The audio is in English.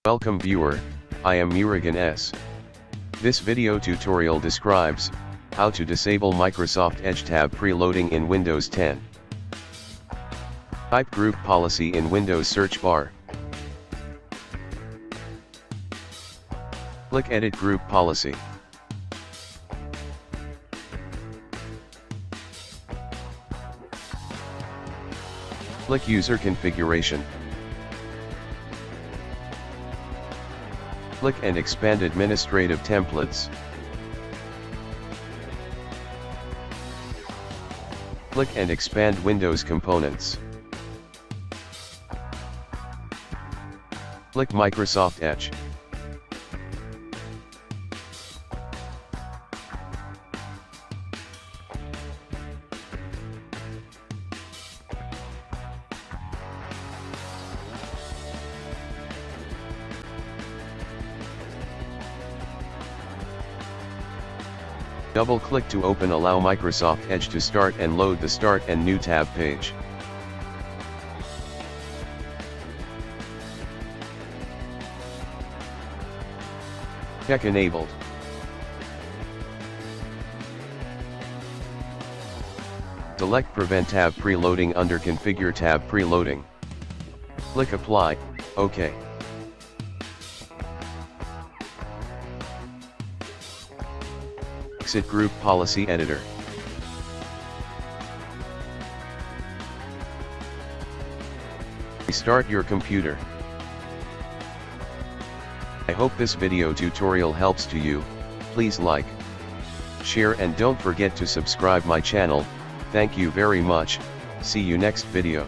Welcome viewer, I am Murugan S. This video tutorial describes how to disable Microsoft Edge tab preloading in Windows 10. Type group policy in Windows search bar. Click Edit Group Policy. Click User Configuration. Click and expand Administrative Templates. Click and expand Windows Components. Click Microsoft Edge. Double-click to open Allow Microsoft Edge to start and load the Start and New tab page. Check Enabled. Select Prevent tab preloading under Configure tab preloading. Click Apply, OK. Exit Group Policy Editor. Restart your computer. I hope this video tutorial helps to you. Please like, share and don't forget to subscribe my channel. Thank you very much. See you next video.